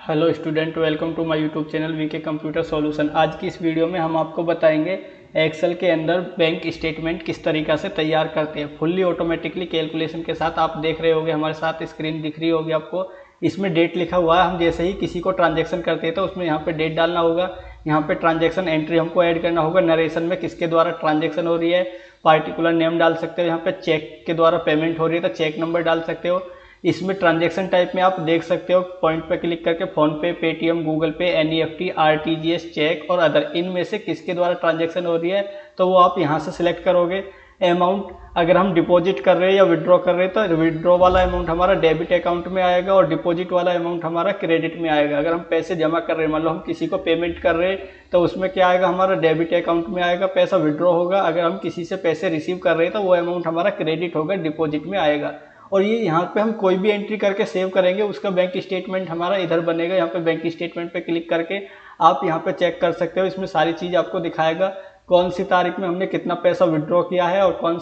Hello student, welcome to my YouTube channel VK computer solution. आज की इस video में हम आपको बताएंगे एक्सेल के अंदर बैंक स्टेटमेंट किस तरीक़ा से तैयार करते हैं। फुल्ली ऑटोमेटिकली कैलकुलेशन के साथ आप देख रहे होंगे, हमारे साथ स्क्रीन दिख रही होगी आपको। इसमें डेट लिखा हुआ है। हम जैसे ही किसी को ट्रांजैक्शन करते हैं तो उसमें यहाँ पे डेट डालना होगा। यहाँ पे ट्रांजैक्शन एंट्री हमको ऐड करना होगा। नरेशन में किसके द्वारा ट्रांजैक्शन हो रही है, पार्टिकुलर नेम डाल सकते हो। यहाँ पे चेक के द्वारा पेमेंट हो रही है तो चेक नंबर डाल सकते हो। इसमें ट्रांजैक्शन टाइप में आप देख सकते हो, पॉइंट पर क्लिक करके फोन पे, पेटीएम, गूगल पे, एनईएफटी, आरटीजीएस, चेक और अदर, इनमें से किसके द्वारा ट्रांजैक्शन हो रही है तो वो आप यहाँ से सिलेक्ट करोगे। अमाउंट अगर हम डिपॉजिट कर रहे हैं या विड्रॉ कर रहे हैं तो विड्रॉ वाला अमाउंट हमारा डेबिट अकाउंट में आएगा और डिपॉजिट वाला अमाउंट हमारा क्रेडिट में आएगा। अगर हम पैसे जमा कर रहे हैं, मान लो हम किसी को पेमेंट कर रहे हैं तो उसमें क्या आएगा, हमारा डेबिट अकाउंट में आएगा, पैसा विड्रॉ होगा। अगर हम किसी से पैसे रिसीव कर रहे हैं तो वो अमाउंट हमारा क्रेडिट होगा, डिपॉजिट में आएगा। और ये यहाँ पे हम कोई भी एंट्री करके सेव करेंगे, उसका बैंक स्टेटमेंट हमारा इधर बनेगा। यहाँ पे बैंक स्टेटमेंट पे क्लिक करके आप यहाँ पे चेक कर सकते हो। इसमें सारी चीज़ आपको दिखाएगा, कौन सी तारीख में हमने कितना पैसा विड्रॉ किया है और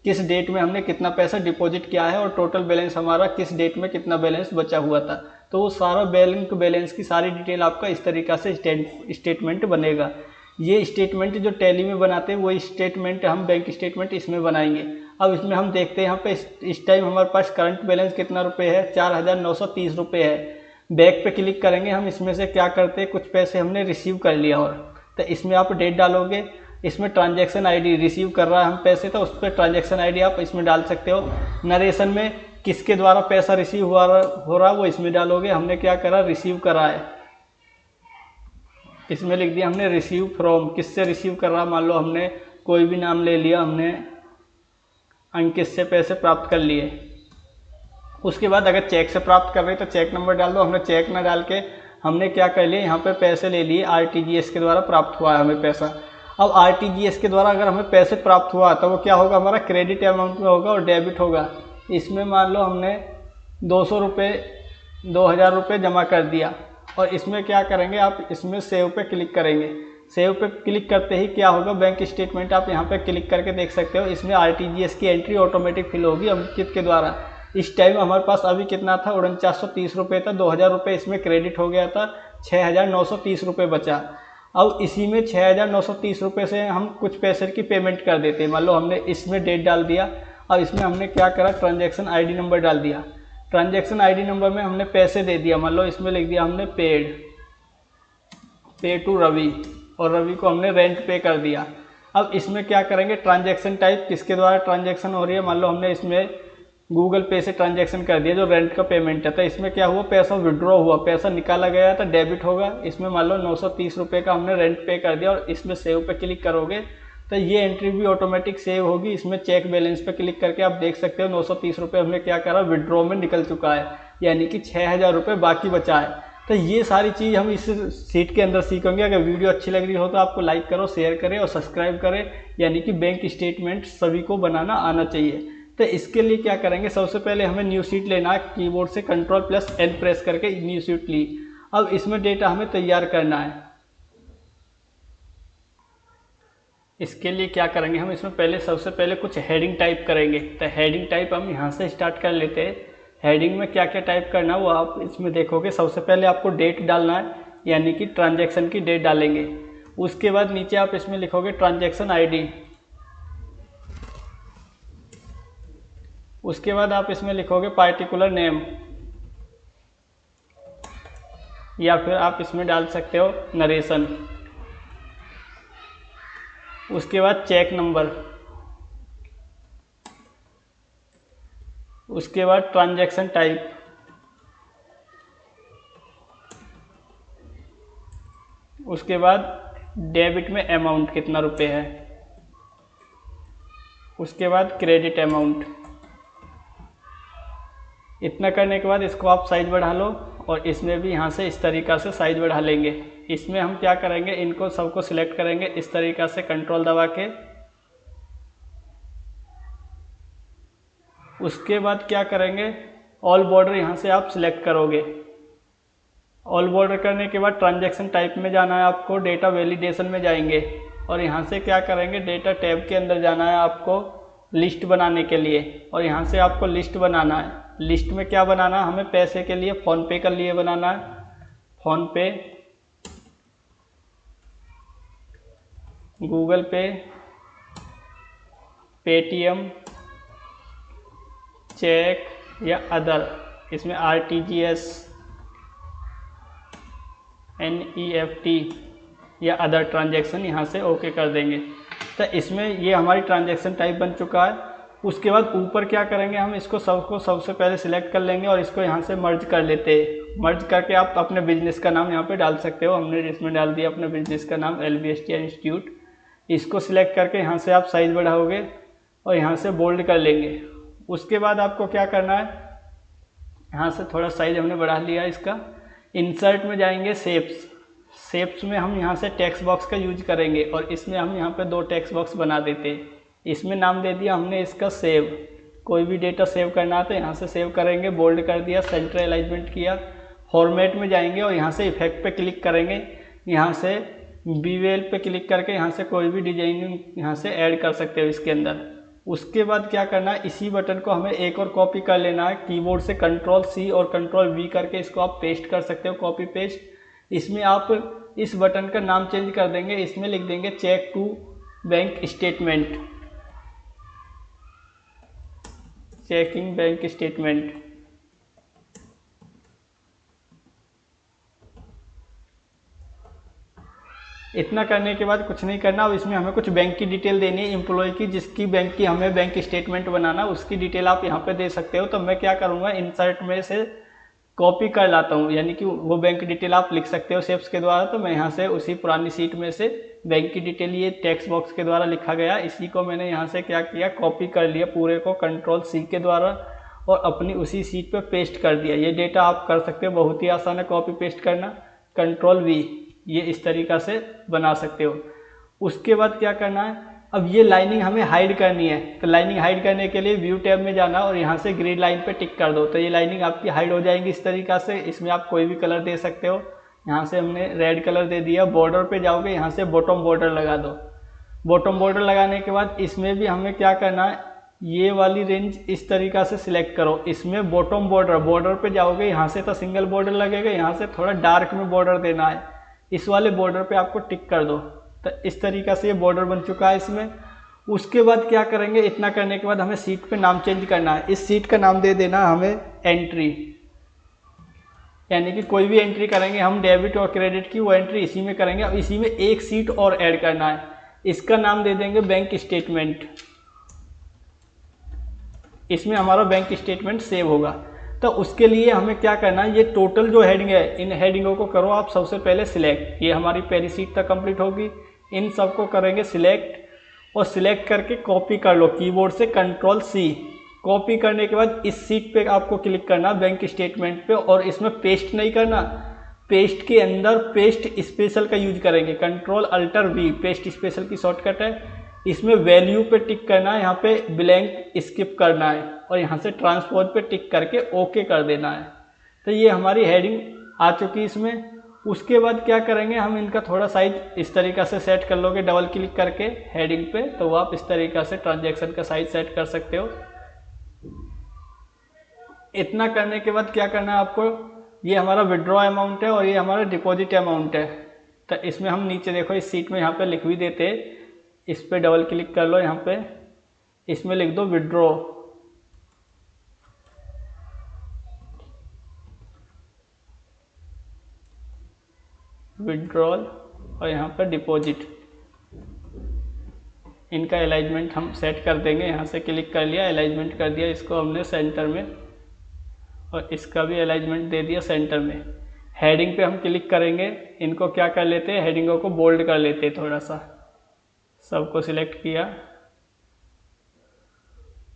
किस डेट में हमने कितना पैसा डिपॉजिट किया है और टोटल बैलेंस हमारा किस डेट में कितना बैलेंस बचा हुआ था। तो वो सारा बैलेंस की सारी डिटेल आपका इस तरीक़ा से स्टेटमेंट बनेगा। ये स्टेटमेंट जो टैली में बनाते हैं वो स्टेटमेंट हम बैंक स्टेटमेंट इसमें बनाएंगे। अब इसमें हम देखते हैं यहाँ पे इस टाइम हमारे पास करंट बैलेंस कितना रुपए है, 4930 रुपये है। बैक पे क्लिक करेंगे हम। इसमें से क्या करते हैं, कुछ पैसे हमने रिसीव कर लिया और तो इसमें आप डेट डालोगे। इसमें ट्रांजैक्शन आईडी, रिसीव कर रहा है हम पैसे तो उस पर ट्रांजैक्शन आईडी आप इसमें डाल सकते हो। नरेशन में किसके द्वारा पैसा रिसीव हो रहा वो इसमें डालोगे। हमने क्या करा, रिसीव करा है, इसमें लिख दिया हमने रिसीव फ्रॉम, किससे रिसीव कर रहा। मान लो हमने कोई भी नाम ले लिया, हमने अंकित से पैसे प्राप्त कर लिए। उसके बाद अगर चेक से प्राप्त कर रहे तो चेक नंबर डाल दो। हमने चेक ना डाल के हमने क्या कर लिया, यहाँ पे पैसे ले लिए, आरटीजीएस के द्वारा प्राप्त हुआ है हमें पैसा। अब आरटीजीएस के द्वारा अगर हमें पैसे प्राप्त हुआ तो वो क्या होगा, हमारा क्रेडिट अमाउंट में होगा और डेबिट होगा। इसमें मान लो हमने 200 रुपये, 2000 रुपये जमा कर दिया और इसमें क्या करेंगे, आप इसमें सेव पे क्लिक करेंगे। सेव पे क्लिक करते ही क्या होगा, बैंक स्टेटमेंट आप यहाँ पे क्लिक करके देख सकते हो। इसमें आरटीजीएस की एंट्री ऑटोमेटिक फिल होगी अंकित के द्वारा। इस टाइम हमारे पास अभी कितना था, 4930 रुपये था। 2000 रुपये इसमें क्रेडिट हो गया था, 6930 रुपये बचा। अब इसी में 6930 रुपये से हम कुछ पैसे की पेमेंट कर देते हैं। मान लो हमने इसमें डेट डाल दिया। अब इसमें हमने क्या करा, ट्रांजैक्शन आईडी नंबर डाल दिया। ट्रांजैक्शन आईडी नंबर में हमने पैसे दे दिया। मान लो इसमें लिख दिया हमने पे टू रवि, और रवि को हमने रेंट पे कर दिया। अब इसमें क्या करेंगे, ट्रांजैक्शन टाइप किसके द्वारा ट्रांजैक्शन हो रही है। मान लो हमने इसमें गूगल पे से ट्रांजैक्शन कर दिया जो रेंट का पेमेंट है। तो इसमें क्या हुआ, पैसा विड्रॉ हुआ, पैसा निकाला गया तो डेबिट होगा। इसमें मान लो 930 रुपये का हमने रेंट पे कर दिया और इसमें सेव पे क्लिक करोगे तो ये एंट्री भी ऑटोमेटिक सेव होगी। इसमें चेक बैलेंस पे क्लिक करके आप देख सकते हो 930 रुपये हमने क्या करा, विड्रॉ में निकल चुका है, यानी कि 6000 रुपये बाकी बचा है। तो ये सारी चीज़ हम इस सीट के अंदर सीखेंगे। अगर वीडियो अच्छी लग रही हो तो आपको लाइक करो, शेयर करें और सब्सक्राइब करें, यानी कि बैंक स्टेटमेंट सभी को बनाना आना चाहिए। तो इसके लिए क्या करेंगे, सबसे पहले हमें न्यू शीट लेना है। कीबोर्ड से Ctrl+N प्रेस करके न्यू शीट ली। अब इसमें डेटा हमें तैयार करना है। इसके लिए क्या करेंगे, हम इसमें सबसे पहले कुछ हेडिंग टाइप करेंगे। तो हेडिंग टाइप हम यहाँ से स्टार्ट कर लेते हैं। हेडिंग में क्या क्या टाइप करना है वो आप इसमें देखोगे। सबसे पहले आपको डेट डालना है, यानी कि ट्रांजैक्शन की डेट डालेंगे। उसके बाद नीचे आप इसमें लिखोगे ट्रांजैक्शन आईडी। उसके बाद आप इसमें लिखोगे पार्टिकुलर नेम, या फिर आप इसमें डाल सकते हो नरेशन। उसके बाद चेक नंबर। उसके बाद ट्रांजैक्शन टाइप। उसके बाद डेबिट में अमाउंट कितना रुपए है। उसके बाद क्रेडिट अमाउंट। इतना करने के बाद इसको आप साइज बढ़ा लो और इसमें भी यहाँ से इस तरीक़ा से साइज बढ़ा लेंगे। इसमें हम क्या करेंगे, इनको सबको सिलेक्ट करेंगे इस तरीक़ा से कंट्रोल दबा के। उसके बाद क्या करेंगे, ऑल बॉर्डर यहाँ से आप सिलेक्ट करोगे। ऑल बॉर्डर करने के बाद ट्रांजैक्शन टाइप में जाना है आपको, डेटा वैलिडेशन में जाएंगे और यहाँ से क्या करेंगे, डेटा टैब के अंदर जाना है आपको लिस्ट बनाने के लिए। और यहाँ से आपको लिस्ट बनाना है। लिस्ट में क्या बनाना है, हमें पैसे के लिए फ़ोन पे के लिए बनाना है। फोन पे, गूगल पे, पेटीएम, चेक या अदर, इसमें आरटीजीएस, एनईएफटी या अदर ट्रांजैक्शन यहाँ से ओके कर देंगे। तो इसमें ये हमारी ट्रांजैक्शन टाइप बन चुका है। उसके बाद ऊपर क्या करेंगे, हम इसको सबसे पहले सिलेक्ट कर लेंगे और इसको यहाँ से मर्ज कर लेते हैं। मर्ज करके आप अपने बिजनेस का नाम यहाँ पे डाल सकते हो। हमने इसमें डाल दिया अपने बिजनेस का नाम LBSTR इंस्टीट्यूट। इसको सिलेक्ट करके यहाँ से आप साइज़ बढ़ाओगे और यहाँ से बोल्ड कर लेंगे। उसके बाद आपको क्या करना है, यहाँ से थोड़ा साइज हमने बढ़ा लिया इसका। इंसर्ट में जाएंगे, शेप्स में हम यहाँ से टेक्स्ट बॉक्स का यूज करेंगे और इसमें हम यहाँ पे 2 टेक्स्ट बॉक्स बना देते हैं। इसमें नाम दे दिया हमने इसका सेव। कोई भी डेटा सेव करना है तो यहाँ से सेव करेंगे, बोल्ड कर दिया, सेंटर अलाइनमेंट किया। फॉर्मेट में जाएंगे और यहाँ से इफेक्ट पे क्लिक करेंगे। यहाँ से बीवेल पे क्लिक करके यहाँ से कोई भी डिजाइन यहाँ से ऐड कर सकते हो इसके अंदर। उसके बाद क्या करना है, इसी बटन को हमें एक और कॉपी कर लेना है। कीबोर्ड से Ctrl+C और Ctrl+V करके इसको आप पेस्ट कर सकते हो, कॉपी पेस्ट। इसमें आप इस बटन का नाम चेंज कर देंगे, इसमें लिख देंगे check to bank statement, checking bank statement. इतना करने के बाद कुछ नहीं करना। अब इसमें हमें कुछ बैंक की डिटेल देनी है एम्प्लॉय की, जिसकी बैंक की हमें बैंक स्टेटमेंट बनाना, उसकी डिटेल आप यहाँ पे दे सकते हो। तो मैं क्या करूँगा, इंसर्ट में से कॉपी कर लाता हूँ, यानी कि वो बैंक डिटेल आप लिख सकते हो शेप्स के द्वारा। तो मैं यहाँ से उसी पुरानी सीट में से बैंक की डिटेल, ये टेक्स्ट बॉक्स के द्वारा लिखा गया, इसी को मैंने यहाँ से क्या किया, कॉपी कर लिया पूरे को Ctrl+C के द्वारा और अपनी उसी सीट पे पेस्ट कर दिया। ये डेटा आप कर सकते हो, बहुत ही आसान है कॉपी पेस्ट करना। Ctrl+V, ये इस तरीक़ा से बना सकते हो। उसके बाद क्या करना है, अब ये लाइनिंग हमें हाइड करनी है। तो लाइनिंग हाइड करने के लिए व्यू टैब में जाना और यहाँ से ग्रीन लाइन पे टिक कर दो, तो ये लाइनिंग आपकी हाइड हो जाएगी इस तरीक़ा से। इसमें आप कोई भी कलर दे सकते हो, यहाँ से हमने रेड कलर दे दिया। बॉर्डर पे जाओगे, यहाँ से बॉटम बॉर्डर लगा दो। बॉटम बॉर्डर लगाने के बाद इसमें भी हमें क्या करना है, ये वाली रेंज इस तरीक़ा से सिलेक्ट करो। इसमें बॉटम बॉर्डर पे जाओगे, यहाँ से तो सिंगल बॉर्डर लगेगा, यहाँ से थोड़ा डार्क में बॉर्डर देना है। इस वाले बॉर्डर पे आपको टिक कर दो। तो इस तरीक़ा से ये बॉर्डर बन चुका है इसमें। उसके बाद क्या करेंगे, इतना करने के बाद हमें सीट पे नाम चेंज करना है। इस सीट का नाम दे देना हमें एंट्री, यानी कि कोई भी एंट्री करेंगे हम डेबिट और क्रेडिट की, वो एंट्री इसी में करेंगे। अब इसी में एक सीट और ऐड करना है, इसका नाम दे देंगे बैंक स्टेटमेंट। इसमें हमारा बैंक स्टेटमेंट सेव होगा। तो उसके लिए हमें क्या करना है, ये टोटल जो हेडिंग है, इन हेडिंगों को करो आप सबसे पहले सिलेक्ट। ये हमारी पहली सीट तक कंप्लीट होगी। इन सबको करेंगे सिलेक्ट और सिलेक्ट करके कॉपी कर लो कीबोर्ड से Ctrl+C। कॉपी करने के बाद इस सीट पे आपको क्लिक करना बैंक स्टेटमेंट पे, और इसमें पेस्ट नहीं करना। पेस्ट के अंदर पेस्ट स्पेशल का यूज करेंगे, Ctrl+Alt+V, पेस्ट स्पेशल की शॉर्टकट है। इसमें वैल्यू पे टिक करना है, यहाँ पे ब्लैंक स्किप करना है और यहाँ से ट्रांसपोज पे टिक करके ओके कर देना है। तो ये हमारी हेडिंग आ चुकी है इसमें। उसके बाद क्या करेंगे, हम इनका थोड़ा साइज इस तरीक़ा से सेट कर लोगे डबल क्लिक करके हेडिंग पे, तो वो आप इस तरीक़ा से ट्रांजैक्शन का साइज सेट कर सकते हो। इतना करने के बाद क्या करना है आपको, ये हमारा विड्रॉ अमाउंट है और ये हमारा डिपॉजिट अमाउंट है। तो इसमें हम नीचे देखो इस सीट में यहाँ पे लिख भी देते, इस पे डबल क्लिक कर लो, यहाँ पे इसमें लिख दो विड्रॉ। विड्रॉल और यहाँ पर डिपॉजिट, इनका अलाइनमेंट हम सेट कर देंगे। यहाँ से क्लिक कर लिया, अलाइनमेंट कर दिया इसको हमने सेंटर में, और इसका भी अलाइनमेंट दे दिया सेंटर में। हेडिंग पे हम क्लिक करेंगे, इनको क्या कर लेते हैं, हेडिंगों को बोल्ड कर लेते हैं थोड़ा सा। सबको सिलेक्ट किया,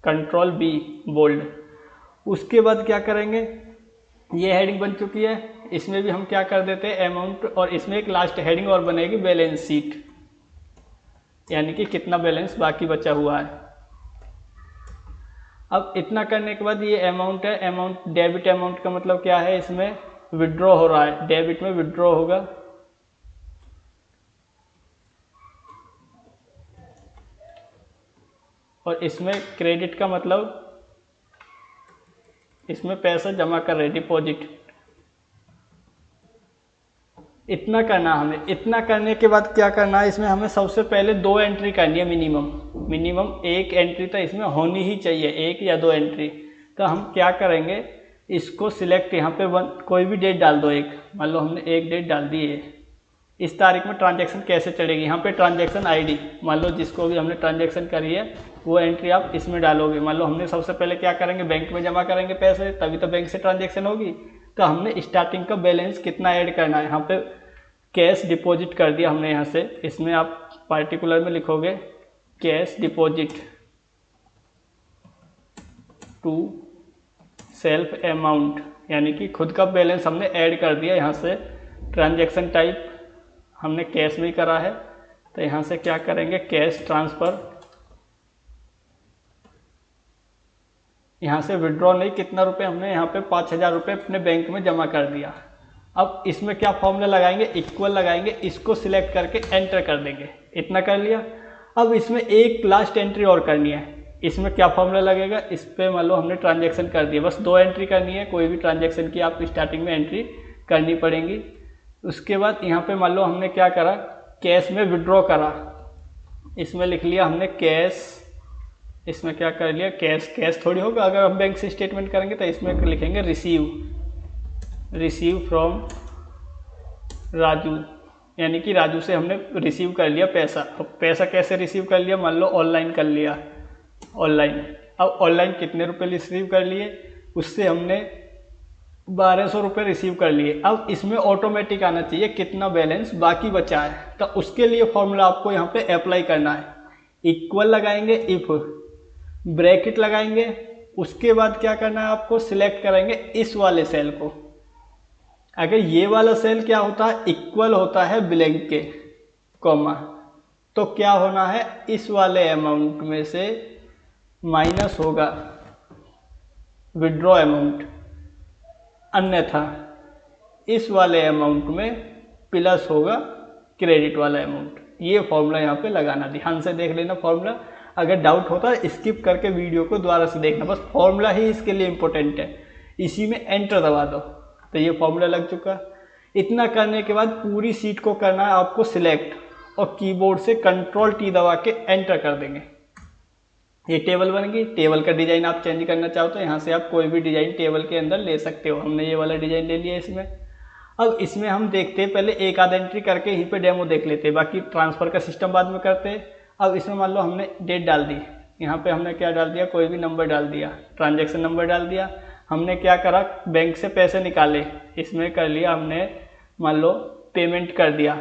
Ctrl+B बोल्ड। उसके बाद क्या करेंगे, ये हेडिंग बन चुकी है। इसमें भी हम क्या कर देते हैं अमाउंट, और इसमें एक लास्ट हेडिंग और बनेगी बैलेंस शीट, यानी कि कितना बैलेंस बाकी बचा हुआ है। अब इतना करने के बाद ये अमाउंट है, अमाउंट डेबिट अमाउंट का मतलब क्या है, इसमें विड्रॉ हो रहा है, डेबिट में विड्रॉ होगा। और इसमें क्रेडिट का मतलब इसमें पैसा जमा कर रहे, डिपॉजिट। इतना करना हमें। इतना करने के बाद क्या करना है, इसमें हमें सबसे पहले 2 एंट्री करनी है मिनिमम 1 एंट्री तो इसमें होनी ही चाहिए, 1 या 2 एंट्री। तो हम क्या करेंगे, इसको सिलेक्ट यहाँ पे कोई भी डेट डाल दो, एक मान लो हमने एक डेट डाल दी है, इस तारीख में ट्रांजैक्शन कैसे चलेगी, यहाँ पे ट्रांजैक्शन आईडी मान लो जिसको भी हमने ट्रांजैक्शन करी है वो एंट्री आप इसमें डालोगे। मान लो हमने सबसे पहले क्या करेंगे, बैंक में जमा करेंगे पैसे, तभी तो बैंक से ट्रांजैक्शन होगी। तो हमने स्टार्टिंग का बैलेंस कितना ऐड करना है, यहाँ पे कैश डिपॉजिट कर दिया हमने यहाँ से, इसमें आप पार्टिकुलर में लिखोगे cash deposit to self amount, यानी कि खुद का बैलेंस हमने ऐड कर दिया यहाँ से। ट्रांजैक्शन टाइप हमने कैश में करा है, तो यहाँ से क्या करेंगे कैश ट्रांसफ़र, यहाँ से विड्रॉ नहीं, कितना रुपए हमने यहाँ पे 5000 रुपये अपने बैंक में जमा कर दिया। अब इसमें क्या फॉर्मूला लगाएंगे, इक्वल लगाएंगे, इसको सिलेक्ट करके एंटर कर देंगे। इतना कर लिया। अब इसमें एक लास्ट एंट्री और करनी है, इसमें क्या फॉर्मूला लगेगा, इस पर मान लो हमने ट्रांजैक्शन कर दिया, बस 2 एंट्री करनी है, कोई भी ट्रांजैक्शन की आप स्टार्टिंग में एंट्री करनी पड़ेगी। उसके बाद यहाँ पे मान लो हमने क्या करा, कैश में विड्रॉ करा, इसमें लिख लिया हमने कैश, इसमें क्या कर लिया कैश थोड़ी होगा, अगर हम बैंक से स्टेटमेंट करेंगे तो इसमें लिखेंगे रिसीव फ्रॉम राजू, यानी कि राजू से हमने रिसीव कर लिया पैसा। अब पैसा कैसे रिसीव कर लिया, मान लो ऑनलाइन कर लिया, ऑनलाइन। अब ऑनलाइन कितने रुपए रिसीव कर लिए, उससे हमने 1200 रुपये रिसीव कर लिए। अब इसमें ऑटोमेटिक आना चाहिए कितना बैलेंस बाकी बचा है, तो उसके लिए फॉर्मूला आपको यहाँ पे अप्लाई करना है। इक्वल लगाएंगे, इफ ब्रैकेट लगाएंगे, उसके बाद क्या करना है आपको, सिलेक्ट करेंगे इस वाले सेल को। अगर ये वाला सेल क्या होता है, इक्वल होता है ब्लैंक के कॉमा, तो क्या होना है, इस वाले अमाउंट में से माइनस होगा विड्रॉ अमाउंट, अन्यथा इस वाले अमाउंट में प्लस होगा क्रेडिट वाला अमाउंट। ये फॉर्मूला यहाँ पे लगाना, ध्यान से देख लेना फॉर्मूला। अगर डाउट होता है स्किप करके वीडियो को दोबारा से देखना, बस फॉर्मूला ही इसके लिए इम्पोर्टेंट है। इसी में एंटर दबा दो तो ये फॉर्मूला लग चुका। इतना करने के बाद पूरी सीट को करना है आपको सिलेक्ट, और कीबोर्ड से कंट्रोल टी दबा के एंटर कर देंगे। ये टेबल बन गई। टेबल का डिज़ाइन आप चेंज करना चाहो तो यहाँ से आप कोई भी डिज़ाइन टेबल के अंदर ले सकते हो। हमने ये वाला डिज़ाइन ले लिया इसमें। अब इसमें हम देखते हैं, पहले एक आध एंट्री करके यहीं पे डेमो देख लेते हैं, बाकी ट्रांसफ़र का सिस्टम बाद में करते हैं। अब इसमें मान लो हमने डेट डाल दी, यहाँ पे हमने क्या डाल दिया, कोई भी नंबर डाल दिया, ट्रांजैक्शन नंबर डाल दिया। हमने क्या करा, बैंक से पैसे निकाले, इसमें कर लिया हमने, मान लो पेमेंट कर दिया,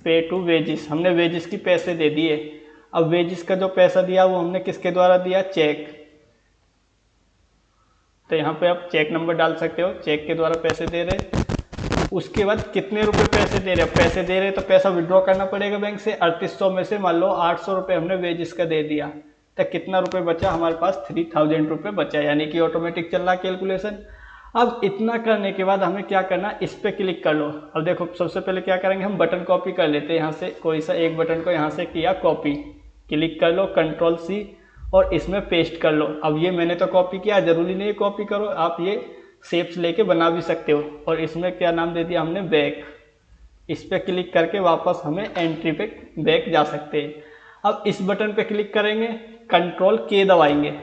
पे टू वेजिस, हमने वेजिस की पैसे दे दिए। अब वेजिस का जो पैसा दिया वो हमने किसके द्वारा दिया, चेक, तो यहाँ पे आप चेक नंबर डाल सकते हो, चेक के द्वारा पैसे दे रहे। उसके बाद कितने रुपए पैसे दे रहे, तो पैसा विड्रॉ करना पड़ेगा बैंक से। 3800 में से मान लो 800 रुपये हमने वेजिस का दे दिया, तो कितना रुपए बचा, हमारे पास 3000 रुपये बचा, यानी कि ऑटोमेटिक चल रहा कैलकुलेशन। अब इतना करने के बाद हमें क्या करना, इस पर क्लिक कर लो। अब देखो सबसे पहले क्या करेंगे, हम बटन कॉपी कर लेते हैं। यहाँ से कोई सा एक बटन को यहाँ से किया कॉपी, क्लिक कर लो, कंट्रोल सी, और इसमें पेस्ट कर लो। अब ये मैंने तो कॉपी किया, जरूरी नहीं है कॉपी करो, आप ये शेप्स लेके बना भी सकते हो। और इसमें क्या नाम दे दिया हमने, बैक। इस पर क्लिक करके वापस हमें एंट्री पे बैक जा सकते हैं। अब इस बटन पे क्लिक करेंगे, कंट्रोल के दबाएंगे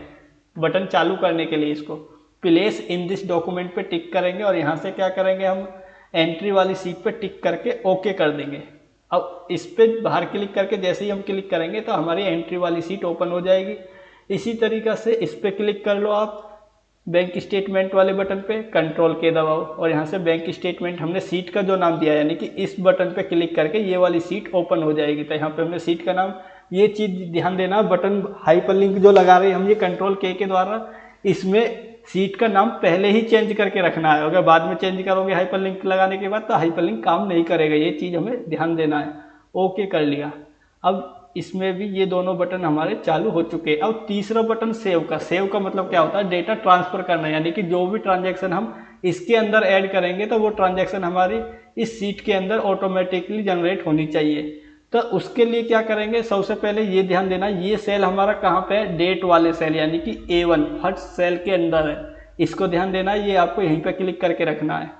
बटन चालू करने के लिए, इसको प्लेस इन दिस डॉक्यूमेंट पे टिक करेंगे, और यहाँ से क्या करेंगे, हम एंट्री वाली सीट पे टिक करके ओके कर देंगे। अब इस पे बाहर क्लिक करके जैसे ही हम क्लिक करेंगे तो हमारी एंट्री वाली सीट ओपन हो जाएगी। इसी तरीक़ा से इस पे क्लिक कर लो आप, बैंक स्टेटमेंट वाले बटन पे कंट्रोल के दबाओ, और यहाँ से बैंक स्टेटमेंट, हमने सीट का जो नाम दिया यानी कि इस बटन पे क्लिक करके ये वाली सीट ओपन हो जाएगी। तो यहाँ पे हमने सीट का नाम, ये चीज़ ध्यान देना, बटन हाइपरलिंक जो लगा रहे हैं हम ये कंट्रोल के द्वारा, इसमें सीट का नाम पहले ही चेंज करके रखना है। अगर बाद में चेंज करोगे हाइपरलिंक लगाने के बाद तो हाइपरलिंक काम नहीं करेगा, ये चीज़ हमें ध्यान देना है। ओके कर लिया। अब इसमें भी ये दोनों बटन हमारे चालू हो चुके हैं। अब तीसरा बटन सेव का मतलब क्या होता है, डेटा ट्रांसफ़र करना, यानी कि जो भी ट्रांजैक्शन हम इसके अंदर ऐड करेंगे तो वो ट्रांजैक्शन हमारी इस सीट के अंदर ऑटोमेटिकली जनरेट होनी चाहिए। तो उसके लिए क्या करेंगे, सबसे पहले ये ध्यान देना, ये सेल हमारा कहाँ पे है, डेट वाले सेल, यानी कि A1 फर्स्ट सेल के अंदर है। इसको ध्यान देना है, ये आपको यहीं पर क्लिक करके रखना है।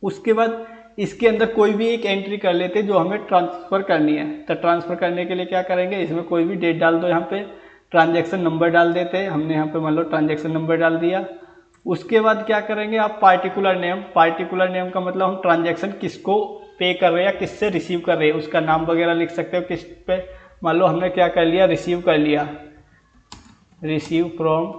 उसके बाद इसके अंदर कोई भी एक एंट्री कर लेते जो हमें ट्रांसफ़र करनी है। तो ट्रांसफ़र करने के लिए क्या करेंगे, इसमें कोई भी डेट डाल दो, यहाँ पे ट्रांजैक्शन नंबर डाल देते हैं, हमने यहाँ पे मान लो ट्रांजैक्शन नंबर डाल दिया। उसके बाद क्या करेंगे आप पार्टिकुलर नेम का मतलब हम ट्रांजैक्शन किसको पे कर रहे हैं या किससे रिसीव कर रहे हैं उसका नाम वगैरह लिख सकते हो। किस पे मान लो हमने क्या कर लिया, रिसीव कर लिया, रिसीव फ्रॉम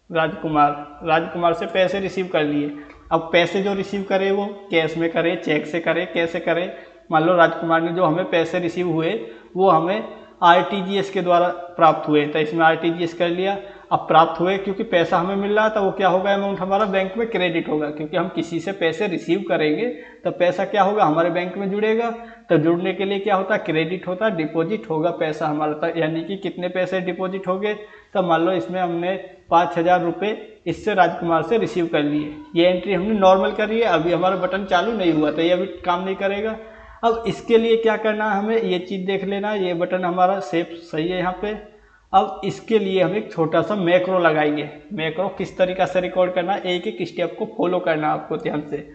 राजकुमार से पैसे रिसीव कर लिए। अब पैसे जो रिसीव करे वो कैश में करे, चेक से करे, कैसे करे। मान लो राजकुमार ने जो हमें पैसे रिसीव हुए वो हमें आरटीजीएस के द्वारा प्राप्त हुए, तो इसमें आरटीजीएस कर लिया। अब प्राप्त हुए क्योंकि पैसा हमें मिल रहा था, वो क्या होगा, अमाउंट हमारा बैंक में क्रेडिट होगा, क्योंकि हम किसी से पैसे रिसीव करेंगे तो पैसा क्या होगा, हमारे बैंक में जुड़ेगा। तो जुड़ने के लिए क्या होता है, क्रेडिट होता है, डिपॉजिट होगा पैसा हमारा तक। यानी कि कितने पैसे डिपॉजिट हो गए, तो मान लो इसमें हमने 5,000 रुपये इससे राजकुमार से रिसीव कर लिए। ये एंट्री हमने नॉर्मल करी है, अभी हमारा बटन चालू नहीं हुआ तो ये अभी काम नहीं करेगा। अब इसके लिए क्या करना है, हमें ये चीज़ देख लेना, ये बटन हमारा सेफ सही है यहाँ पे। अब इसके लिए हम एक छोटा सा मैक्रो लगाएंगे। मैक्रो किस तरीक़ा से रिकॉर्ड करना, एक एक स्टेप को फॉलो करना आपको ध्यान से।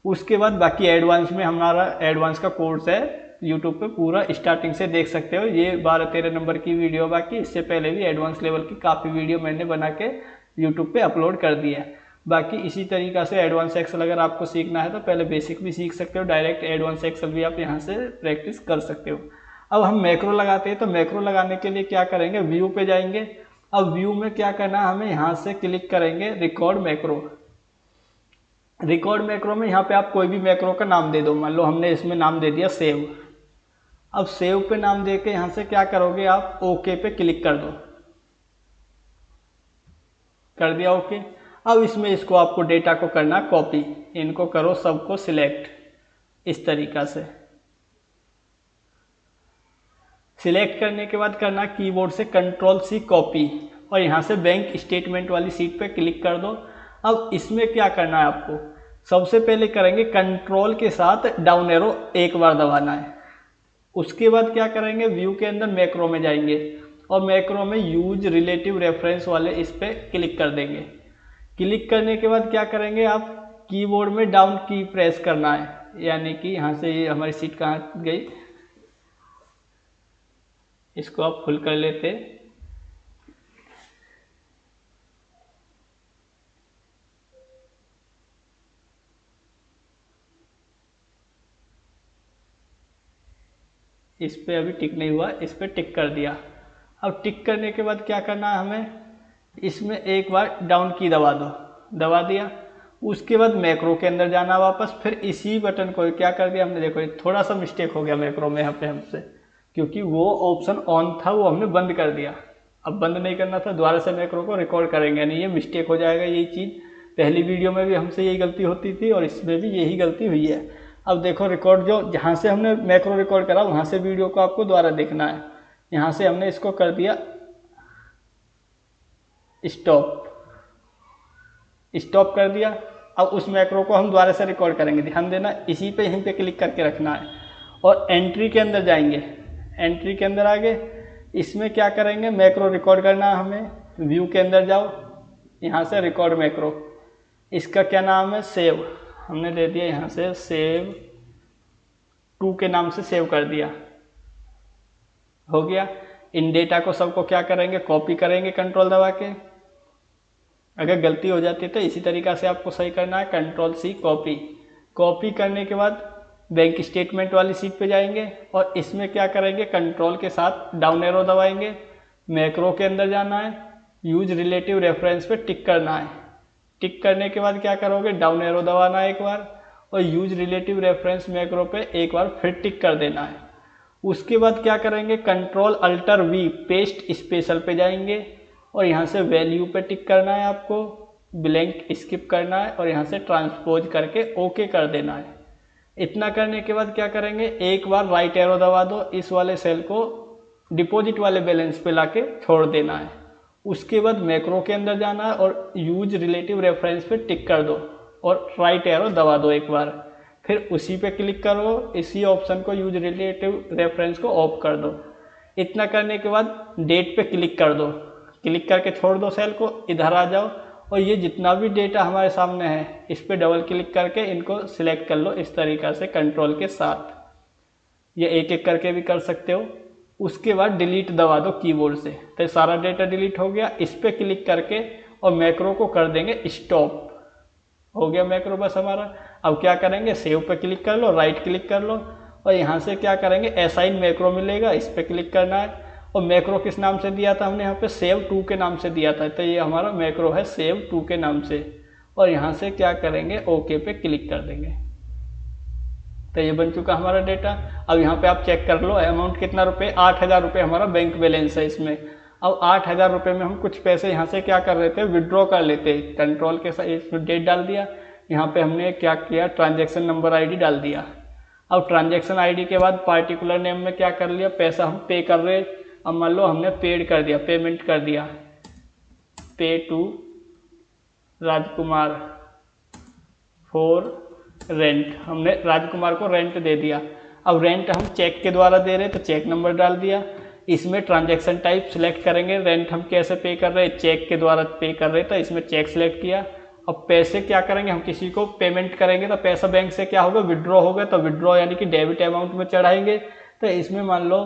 उसके बाद बाकी एडवांस में हमारा एडवांस का कोर्स है यूट्यूब पे, पूरा स्टार्टिंग से देख सकते हो। ये 12-13 नंबर की वीडियो, बाकी इससे पहले भी एडवांस लेवल की काफ़ी वीडियो मैंने बना के यूट्यूब पे अपलोड कर दी है। बाकी इसी तरीक़ा से एडवांस एक्सेल अगर आपको सीखना है तो पहले बेसिक भी सीख सकते हो, डायरेक्ट एडवांस एक्सेल भी आप यहाँ से प्रैक्टिस कर सकते हो। अब हम मैक्रो लगाते हैं, तो मैक्रो लगाने के लिए क्या करेंगे, व्यू पे जाएंगे। अब व्यू में क्या करना है, हमें यहाँ से क्लिक करेंगे रिकॉर्ड मैक्रो। रिकॉर्ड मैक्रो में यहाँ पे आप कोई भी मैक्रो का नाम दे दो, मान लो हमने इसमें नाम दे दिया सेव। अब सेव पे नाम दे के यहाँ से क्या करोगे आप, ओके पे क्लिक कर दो, कर दिया ओके। अब इसमें इसको आपको डेटा को करना कॉपी, इनको करो सबको सिलेक्ट, इस तरीक़ा से सिलेक्ट करने के बाद करना कीबोर्ड से Ctrl+C कॉपी, और यहाँ से बैंक स्टेटमेंट वाली सीट पे क्लिक कर दो। अब इसमें क्या करना है आपको, सबसे पहले करेंगे कंट्रोल के साथ डाउन एरो एक बार दबाना है। उसके बाद क्या करेंगे, व्यू के अंदर मैक्रो में जाएंगे और मैक्रो में यूज रिलेटिव रेफरेंस वाले इस पे क्लिक कर देंगे। क्लिक करने के बाद क्या करेंगे, आप कीबोर्ड में डाउन की प्रेस करना है, यानी कि यहाँ से ये हमारी सीट कहाँ गई, इसको आप फुल कर लेते। इस पे अभी टिक नहीं हुआ, इस पे टिक कर दिया। अब टिक करने के बाद क्या करना है, हमें इसमें एक बार डाउन की दबा दो, दबा दिया। उसके बाद मैक्रो के अंदर जाना वापस, फिर इसी बटन को क्या कर दिया हमने, देखो थोड़ा सा मिस्टेक हो गया मैक्रो में यहाँ पे हमसे, क्योंकि वो ऑप्शन ऑन था वो हमने बंद कर दिया। अब बंद नहीं करना था, दोबारा से मैक्रो को रिकॉर्ड करेंगे, नहीं ये मिस्टेक हो जाएगा। यही चीज़ पहली वीडियो में भी हमसे यही गलती होती थी और इसमें भी यही गलती हुई है। अब देखो रिकॉर्ड जो जहाँ से हमने मैक्रो रिकॉर्ड करा वहाँ से वीडियो को आपको दोबारा देखना है। यहाँ से हमने इसको कर दिया स्टॉप कर दिया। अब उस मैक्रो को हम दोबारा से रिकॉर्ड करेंगे, ध्यान देना इसी पे यहीं पे क्लिक करके रखना है और एंट्री के अंदर जाएंगे। एंट्री के अंदर आगे इसमें क्या करेंगे, मैक्रो रिकॉर्ड करना है हमें। व्यू के अंदर जाओ, यहाँ से रिकॉर्ड मैक्रो, इसका क्या नाम है, सेव, हमने दे दिया यहाँ से सेव 2 के नाम से सेव कर दिया, हो गया। इन डेटा को सबको क्या करेंगे, कॉपी करेंगे कंट्रोल दबा के। अगर गलती हो जाती है तो इसी तरीक़ा से आपको सही करना है, Ctrl+C कॉपी। कॉपी करने के बाद बैंक स्टेटमेंट वाली सीट पे जाएंगे और इसमें क्या करेंगे, कंट्रोल के साथ डाउन एरो दबाएंगे, मैक्रो के अंदर जाना है, यूज रिलेटिव रेफरेंस पे टिक करना है। टिक करने के बाद क्या करोगे, डाउन एरो दबाना है एक बार और यूज रिलेटिव रेफरेंस मैक्रो पे एक बार फिर टिक कर देना है। उसके बाद क्या करेंगे, Ctrl+Alt+V पेस्ट स्पेशल पे जाएंगे और यहाँ से वैल्यू पे टिक करना है आपको, ब्लैंक स्किप करना है और यहाँ से ट्रांसपोज करके ओके कर देना है। इतना करने के बाद क्या करेंगे, एक बार राइट एरो दबा दो, इस वाले सेल को डिपॉजिट वाले बैलेंस पे लाके छोड़ देना है। उसके बाद मैक्रो के अंदर जाना है और यूज रिलेटिव रेफरेंस पे टिक कर दो और राइट एरो दबा दो एक बार, फिर उसी पे क्लिक करो, इसी ऑप्शन को यूज रिलेटिव रेफरेंस को ऑफ कर दो। इतना करने के बाद डेट पे क्लिक कर दो, क्लिक करके छोड़ दो सेल को, इधर आ जाओ और ये जितना भी डेटा हमारे सामने है इस पर डबल क्लिक करके इनको सिलेक्ट कर लो इस तरीक़ा से कंट्रोल के साथ। ये एक एक करके भी कर सकते हो। उसके बाद डिलीट दबा दो कीबोर्ड से, तो सारा डेटा डिलीट हो गया। इस पर क्लिक करके और मैक्रो को कर देंगे स्टॉप, हो गया मैक्रो बस हमारा। अब क्या करेंगे, सेव पे क्लिक कर लो, राइट क्लिक कर लो और यहाँ से क्या करेंगे, असाइन मैक्रो मिलेगा, इस पर क्लिक करना है। और मैक्रो किस नाम से दिया था हमने, यहाँ पे सेव टू के नाम से दिया था, तो ये हमारा मैक्रो है सेव टू के नाम से। और यहाँ से क्या करेंगे, ओके पे क्लिक कर देंगे। तो ये बन चुका हमारा डेटा। अब यहाँ पे आप चेक कर लो अमाउंट कितना रुपये, 8,000 रुपये हमारा बैंक बैलेंस है इसमें। अब 8,000 रुपये में हम कुछ पैसे यहाँ से क्या कर रहे थे, विड्रॉ कर लेते। कंट्रोल के साथ इसमें डेट डाल दिया, यहाँ पे हमने क्या किया, ट्रांजैक्शन नंबर आईडी डाल दिया। अब ट्रांजैक्शन आईडी के बाद पार्टिकुलर नेम में क्या कर लिया, पैसा हम पे कर रहे। अब मान लो हमने पेड कर दिया, पेमेंट कर दिया, पे टू राजकुमार फॉर रेंट, हमने राजकुमार को रेंट दे दिया। अब रेंट हम चेक के द्वारा दे रहे तो चेक नंबर डाल दिया। इसमें ट्रांजैक्शन टाइप सिलेक्ट करेंगे, रेंट हम कैसे पे कर रहे हैं, चेक के द्वारा पे कर रहे तो इसमें चेक सिलेक्ट किया। अब पैसे क्या करेंगे, हम किसी को पेमेंट करेंगे तो पैसा बैंक से क्या होगा, विड्रॉ होगा, तो विड्रॉ यानी कि डेबिट अमाउंट में चढ़ाएंगे। तो इसमें मान लो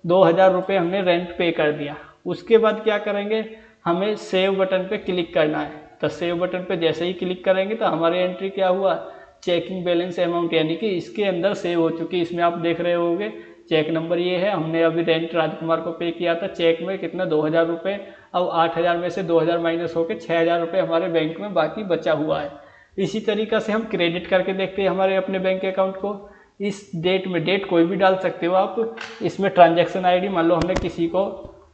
2,000 रुपये हमने रेंट पे कर दिया। उसके बाद क्या करेंगे, हमें सेव बटन पे क्लिक करना है। तो सेव बटन पे जैसे ही क्लिक करेंगे तो हमारी एंट्री क्या हुआ, चेकिंग बैलेंस अमाउंट, यानी कि इसके अंदर सेव हो चुकी। इसमें आप देख रहे होंगे चेक नंबर ये है, हमने अभी रेंट राजकुमार को पे किया था, चेक में कितना 2,000 रुपये। अब 8,000 में से 2,000 माइनस होकर 6,000 रुपये हमारे बैंक में बाकी बचा हुआ है। इसी तरीक़ा से हम क्रेडिट करके देखते हैं हमारे अपने बैंक अकाउंट को। इस डेट में, डेट कोई भी डाल सकते हो आप। इसमें ट्रांजैक्शन आईडी, मान लो हमने किसी को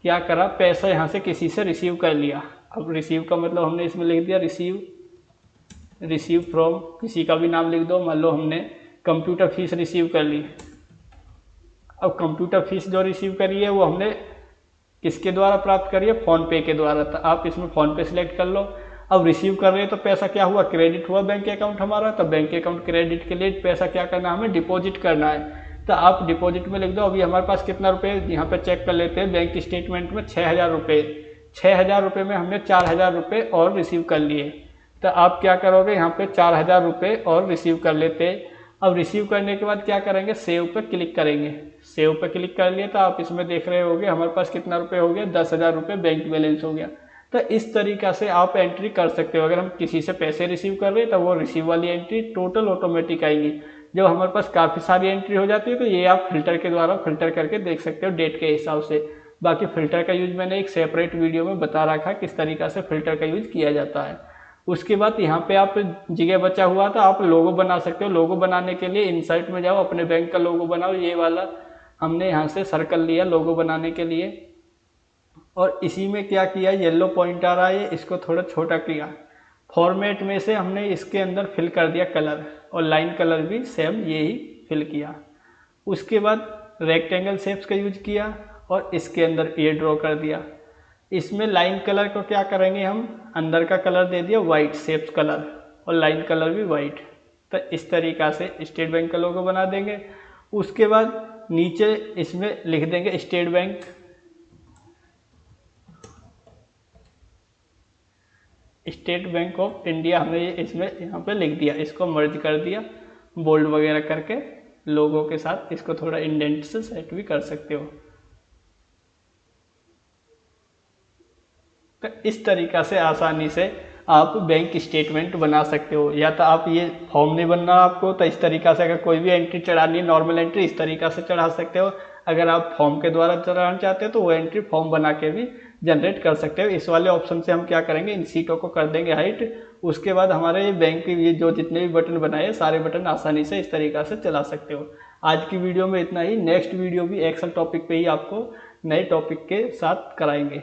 क्या करा, पैसा यहाँ से किसी से रिसीव कर लिया। अब रिसीव का मतलब हमने इसमें लिख दिया रिसीव फ्रॉम, किसी का भी नाम लिख दो। मान लो हमने कंप्यूटर फीस रिसीव कर ली। अब कंप्यूटर फीस जो रिसीव करी है वो हमने किसके द्वारा प्राप्त करी है, फ़ोनपे के द्वारा। तो आप इसमें फ़ोनपे सिलेक्ट कर लो। अब रिसीव कर रहे हैं तो पैसा क्या हुआ, क्रेडिट हुआ बैंक अकाउंट हमारा। तो बैंक अकाउंट क्रेडिट के लिए पैसा क्या करना है, हमें डिपॉजिट करना है। तो आप डिपॉजिट में लिख दो अभी हमारे पास कितना रुपये, यहाँ पे चेक कर लेते हैं बैंक स्टेटमेंट में 6,000 रुपये। 6,000 रुपये में हमने 4,000 रुपये और रिसीव कर लिए। तो आप क्या करोगे, यहाँ पे 4,000 रुपये और रिसीव कर लेते। अब रिसीव करने के बाद क्या करेंगे, सेव पे क्लिक करेंगे। सेव पे क्लिक कर लिए तो आप इसमें देख रहे होगे हमारे पास कितना रुपये हो गया, 10,000 रुपये बैंक बैलेंस हो गया। तो इस तरीक़ा से आप एंट्री कर सकते हो। अगर हम किसी से पैसे रिसीव कर रहे हैं तो वो रिसीव वाली एंट्री टोटल ऑटोमेटिक आएंगी। जब हमारे पास काफ़ी सारी एंट्री हो जाती है तो ये आप फिल्टर के द्वारा फिल्टर करके देख सकते हो डेट के हिसाब से। बाकी फ़िल्टर का यूज़ मैंने एक सेपरेट वीडियो में बता रखा किस तरीक़ा से फ़िल्टर का यूज़ किया जाता है। उसके बाद यहाँ पे आप जगह बचा हुआ था, आप लोगो बना सकते हो। लोगो बनाने के लिए इंसर्ट में जाओ, अपने बैंक का लोगो बनाओ। ये वाला हमने यहाँ से सर्कल लिया लोगो बनाने के लिए। और इसी में क्या किया, येलो पॉइंट आ रहा है, इसको थोड़ा छोटा किया। फॉर्मेट में से हमने इसके अंदर फिल कर दिया कलर, और लाइन कलर भी सेम यही फिल किया। उसके बाद रेक्टेंगल शेप्स का यूज किया और इसके अंदर ये ड्रॉ कर दिया। इसमें लाइन कलर को क्या करेंगे, हम अंदर का कलर दे दिया वाइट शेप्स कलर, और लाइन कलर भी वाइट। तो इस तरीक़ा से स्टेट बैंक का लोगो बना देंगे। उसके बाद नीचे इसमें लिख देंगे स्टेट बैंक ऑफ इंडिया, हमने ये इसमें यहाँ पे लिख दिया। इसको मर्ज कर दिया बोल्ड वगैरह करके लोगों के साथ। इसको थोड़ा इंडेंट से सेट भी कर सकते हो। तो इस तरीक़ा से आसानी से आप बैंक स्टेटमेंट बना सकते हो। या तो आप ये फॉर्म नहीं बनना आपको, तो इस तरीक़ा से अगर कोई भी एंट्री चढ़ानी है नॉर्मल एंट्री, इस तरीक़ा से चढ़ा सकते हो। अगर आप फॉर्म के द्वारा चढ़ाना चाहते हो तो वो एंट्री फॉर्म बना के भी जनरेट कर सकते हो। इस वाले ऑप्शन से हम क्या करेंगे, इन सीटों को कर देंगे हाइट। उसके बाद हमारे ये बैंक के ये जो जितने भी बटन बनाए सारे बटन आसानी से इस तरीक़ा से चला सकते हो। आज की वीडियो में इतना ही। नेक्स्ट वीडियो भी एक्सेल टॉपिक पे ही आपको नए टॉपिक के साथ कराएंगे।